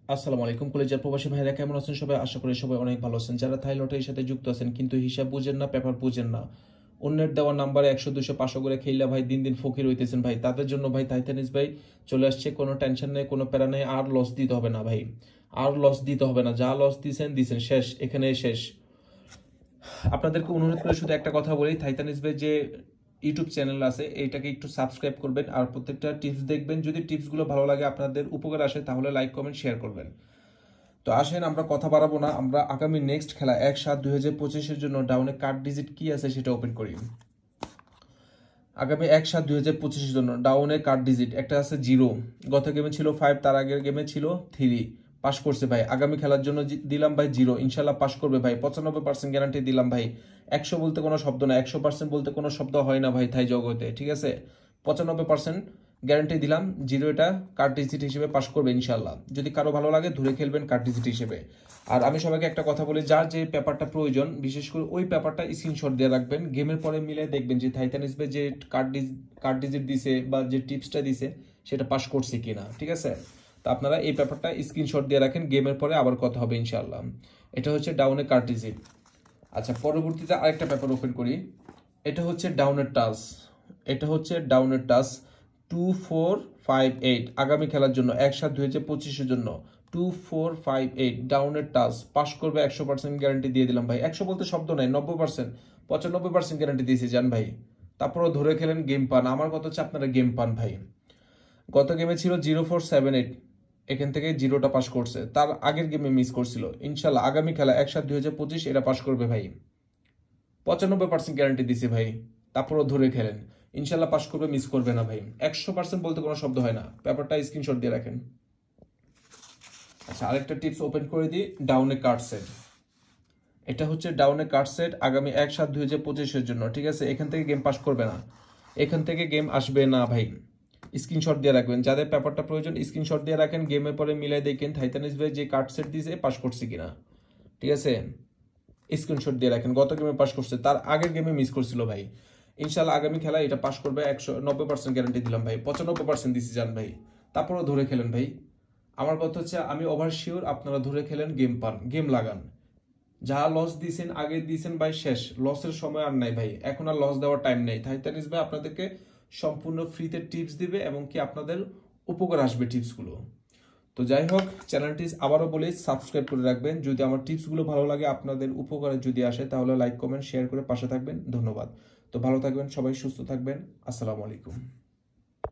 আসসালামু আলাইকুম কলেজের প্রবাসী ভাইরা কেমন আছেন সবাই? আশা করি সবাই অনেক ভালো আছেন। যারা থাই লটারির সাথে যুক্ত আছেন কিন্তু হিসাব বুঝেন না, পেপার বুঝেন না, অন্যের দেওয়া নাম্বারে 100 200 500 করে খেইলা ভাই দিন দিন ফকির হইতেছেন ভাই, তাদের জন্য ভাই টাইটানিস ভাই চলে আসছে। কোনো টেনশন নেই, কোনো প্যারা নেই, আর লস দিতে হবে না ভাই, আর লস দিতে হবে না। যা লস দিছেন দিছেন, শেষ, এখানে শেষ। আপনাদেরকে অনুরোধ করে শুধু একটা কথা বলি, টাইটানিস ভাই যে ইউটিউব চ্যানেল আছে এইটাকে একটু সাবস্ক্রাইব করবেন আর প্রত্যেকটা টিপস দেখবেন। যদি টিপসগুলো ভালো লাগে, আপনাদের উপকার আসে, তাহলে লাইক কমেন্ট শেয়ার করবেন। তো আসেন, আমরা কথা বাড়াবো না, আমরা আগামী নেক্সট খেলা 1/7/2025 জন্য ডাউনে কার্ড ডিজিট কি আছে সেটা ওপেন করি। আগামী 1/7/2025 জন্য ডাউনে কার্ড ডিজিট একটা আছে 0, গত গেমে ছিল 5, তার আগের গেমে ছিল 3, পাস করছে ভাই। আগামী খেলার জন্য দিলাম ভাই 0, ইনশাল্লাহ পাস করবে ভাই, 95% গ্যারান্টি দিলাম ভাই। 100 বলতে কোনো শব্দ না, 100% বলতে কোনো শব্দ হয় না ভাই থাই জগতে, ঠিক আছে? 95% গ্যারান্টি দিলাম, 0 এটা কার্ড ডিজিট হিসেবে পাস করবে ইনশাল্লাহ। যদি কারো ভালো লাগে ধরে খেলবেন কার্ড ডিজিট হিসেবে। আর আমি সবাইকে একটা কথা বলি, যার যে পেপারটা প্রয়োজন বিশেষ করে ওই পেপারটা স্ক্রিনশট দিয়ে রাখবেন। গেমের পরে মিলে দেখবেন যে টাইটানিস ভাই যে কার্ড ডিজিট দিছে বা যে টিপসটা দিছে সেটা পাস করছে কিনা, ঠিক আছে? তো আপনারা এই পেপারটা স্ক্রিনশট দিয়ে রাখেন, গেমের পরে আবার কথা হবে ইনশাল্লাহ। এটা হচ্ছে ডাউনে কার্ড ডিজিট। আচ্ছা, পরবর্তীতে আরেকটা পেপার ওপেন করি। এটা হচ্ছে ডাউনের টাস, এটা হচ্ছে ডাউনের টাস 2458 আগামী খেলার জন্য 1/7/2025 জন্য 2458 ডাউনের টাস পাস করবে 100% গ্যারান্টি দিয়ে দিলাম ভাই। 100 বলতে শব্দ নাই, 90%, 95% গ্যারান্টি দিয়েছি জান ভাই। তারপরও ধরে খেলেন গেম পান। আমার কথা হচ্ছে আপনারা গেম পান ভাই। গত গেমে ছিল 0478, এখান থেকে 0টা পাস করছে, তার আগের গেমে মিস করছিল। ইনশাল্লাহ আগামী খেলা 1/7/2025 এটা পাস করবে ভাই, 95% গ্যারান্টি দিছি ভাই। তারপরও ধরে খেলেন, ইনশাল্লাহ পাস করবে, মিস করবে না ভাই। 100% বলতে কোনো শব্দ হয় না, পেপারটা স্ক্রিনশট দিয়ে রাখেন। আচ্ছা, আরেকটা টিপস ওপেন করে দিই, ডাউনে কার্ড সেট। এটা হচ্ছে ডাউনে কার্ড সেট আগামী 1/7/2025 জন্য, ঠিক আছে? এখান থেকে গেম পাস করবে না, এখান থেকে গেম আসবে না ভাই। স্ক্রিনশট দিয়ে রাখবেন, যাদের পেপারটা প্রয়োজন স্ক্রিনশট দিয়ে রাখেন, গেমের পরে মিলাই দেখেন টাইটানিস ভাই যে কার্ড সেট দিয়েছে পাস করছে কিনা, ঠিক আছে? স্ক্রিনশট দিয়ে রাখেন, গত গেমে পাস করছে, তার আগের গেমে মিস করছিল ভাই। ইনশাল্লাহ আগামী খেলা এটা পাস করবে, 190% গ্যারান্টি দিলাম ভাই, 95% দিছি জান ভাই। তারপরেও ধরে খেলেন ভাই। আমার কথা হচ্ছে আমি ওভার শিওর আপনারা ধরে খেলেন, গেম পান, গেম লাগান। যা লস দিয়েছেন আগে দিয়েছেন ভাই, শেষ, লসের সময় আর নাই ভাই, এখন আর লস দেওয়ার টাইম নেই। টাইটানিস ভাই আপনাদেরকে সম্পূর্ণ ফ্রিতে টিপস দিবে এবং কি আপনাদের উপকার আসবে টিপসগুলো। তো যাই হোক, চ্যানেলটি আবারও বলি সাবস্ক্রাইব করে রাখবেন। যদি আমার টিপসগুলো ভালো লাগে, আপনাদের উপকারে যদি আসে, তাহলে লাইক কমেন্ট শেয়ার করে পাশে থাকবেন। ধন্যবাদ। তো ভালো থাকবেন সবাই, সুস্থ থাকবেন। আসসালামু আলাইকুম।